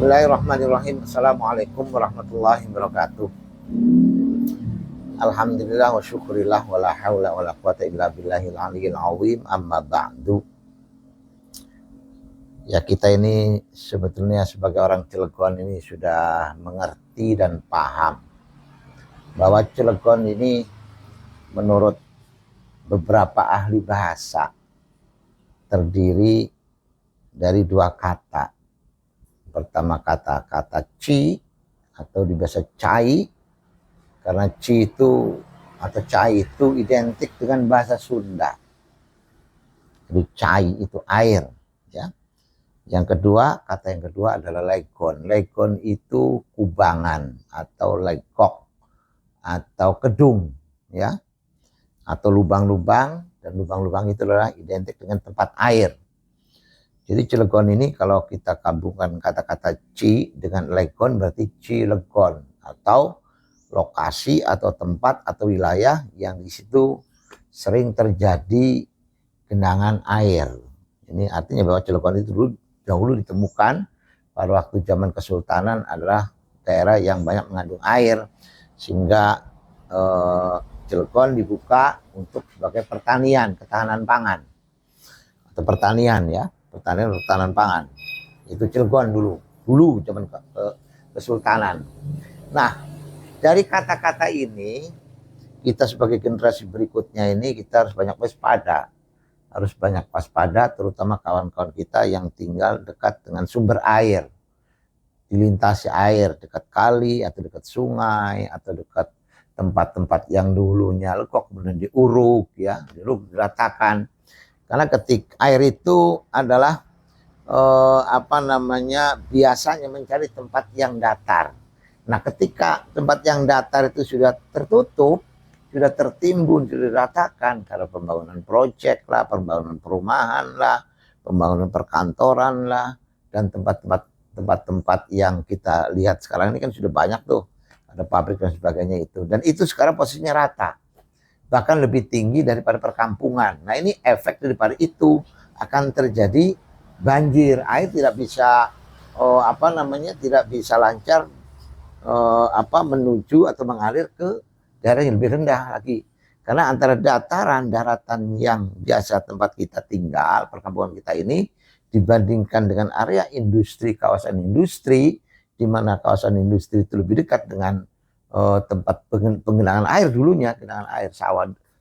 Bismillahirrahmanirrahim. Assalamualaikum warahmatullahi wabarakatuh. Alhamdulillah wa syukurillah wa la hawla wa la quwata illa billahil aliyil azim, amma ba'du. Ya, kita ini sebetulnya sebagai orang Cilegon ini sudah mengerti dan paham bahwa Cilegon ini menurut beberapa ahli bahasa terdiri dari dua kata. Pertama kata ci atau di bahasa cai, karena ci itu atau cai itu identik dengan bahasa Sunda. Jadi cai itu air, ya. Yang kedua, kata yang kedua adalah legon. Legon itu kubangan atau legok atau kedung, ya. Atau lubang-lubang, dan lubang-lubang itu adalah identik dengan tempat air. Jadi Cilegon ini kalau kita gabungkan kata-kata ci dengan legon berarti Cilegon, atau lokasi atau tempat atau wilayah yang di situ sering terjadi genangan air. Ini artinya bahwa Cilegon itu dahulu ditemukan pada waktu zaman Kesultanan adalah daerah yang banyak mengandung air, sehingga Cilegon dibuka untuk sebagai pertanian, ketahanan pangan atau pertanian, ya. Pertanian pangan itu Cilegon dulu zaman Kesultanan. Nah, dari kata-kata ini kita sebagai generasi berikutnya ini kita harus banyak waspada, terutama kawan-kawan kita yang tinggal dekat dengan sumber air, dilintasi air, dekat kali atau dekat sungai atau dekat tempat-tempat yang dulunya lekok kemudian diuruk, ya, diratakan. Karena ketika air itu adalah biasanya mencari tempat yang datar. Nah, ketika tempat yang datar itu sudah tertutup, sudah tertimbun, sudah diratakan karena pembangunan proyek lah, pembangunan perumahan lah, pembangunan perkantoran lah, dan tempat-tempat yang kita lihat sekarang ini kan sudah banyak tuh, ada pabrik dan sebagainya itu. Dan itu sekarang posisinya rata, bahkan lebih tinggi daripada perkampungan. Nah, ini efek daripada itu akan terjadi banjir. Air tidak bisa tidak bisa lancar menuju atau mengalir ke daerah yang lebih rendah lagi. Karena antara daratan yang biasa tempat kita tinggal, perkampungan kita ini, dibandingkan dengan area industri, kawasan industri, di mana kawasan industri itu lebih dekat dengan tempat penggenangan air dulunya, genangan air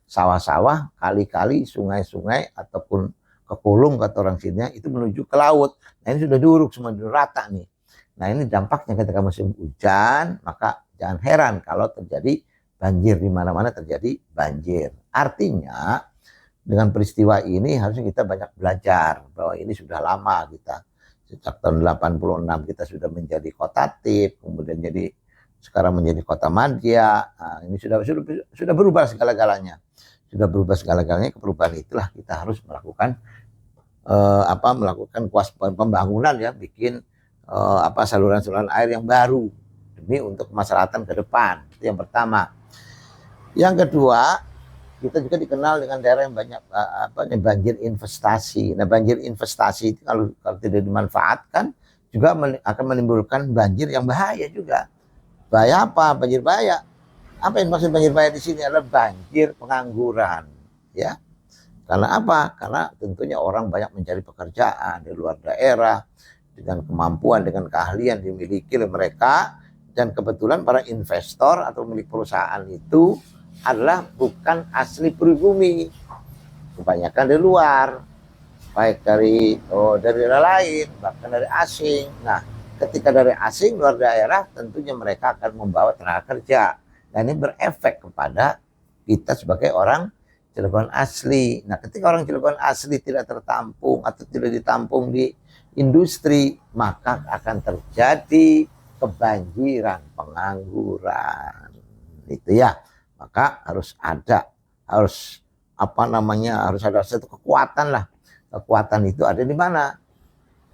sawah-sawah, kali-kali, sungai-sungai, ataupun kekulung kata orang sini, itu menuju ke laut. Nah, ini sudah diuruk semua, sudah rata nih. Nah, ini dampaknya ketika musim hujan, maka jangan heran kalau terjadi banjir, di mana-mana terjadi banjir. Artinya dengan peristiwa ini harusnya kita banyak belajar bahwa ini sudah lama kita. Sejak tahun 86 kita sudah menjadi kota Tip, kemudian sekarang menjadi kota madya. Nah, ini sudah berubah segala-galanya. Sudah berubah segala-galanya. Perubahan itulah kita harus melakukan pembangunan, ya, bikin saluran-saluran air yang baru demi untuk kemaslahatan ke depan. Itu yang pertama. Yang kedua, kita juga dikenal dengan daerah yang banyak banjir investasi. Nah, banjir investasi itu kalau tidak dimanfaatkan juga akan menimbulkan banjir yang bahaya juga. Bahaya apa? Banjir bahaya. Apa yang maksud banjir bahaya di sini adalah banjir pengangguran, ya. Karena apa? Karena tentunya orang banyak mencari pekerjaan di luar daerah dengan kemampuan, dengan keahlian dimiliki oleh mereka, dan kebetulan para investor atau milik perusahaan itu adalah bukan asli pribumi, kebanyakan dari luar, baik dari daerah lain, bahkan dari asing. Nah, ketika dari asing luar daerah, tentunya mereka akan membawa tenaga kerja, dan ini berefek kepada kita sebagai orang Cilegon asli. Nah, ketika orang Cilegon asli tidak tertampung atau tidak ditampung di industri, maka akan terjadi kebanjiran, pengangguran. Itu, ya. Maka harus ada satu kekuatan lah. Kekuatan itu ada di mana?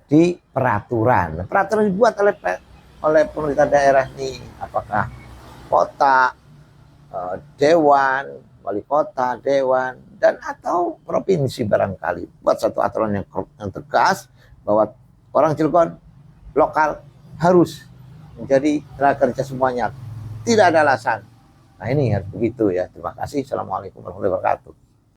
Di peraturan. Peraturan dibuat oleh pemerintah daerah nih, apakah kota, dewan, wali kota, dewan, dan atau provinsi barangkali. Buat satu aturan yang tegas bahwa orang Cilegon lokal harus menjadi tenaga kerja semuanya. Tidak ada alasan. Nah ini harus begitu ya. Terima kasih. Assalamualaikum warahmatullahi wabarakatuh.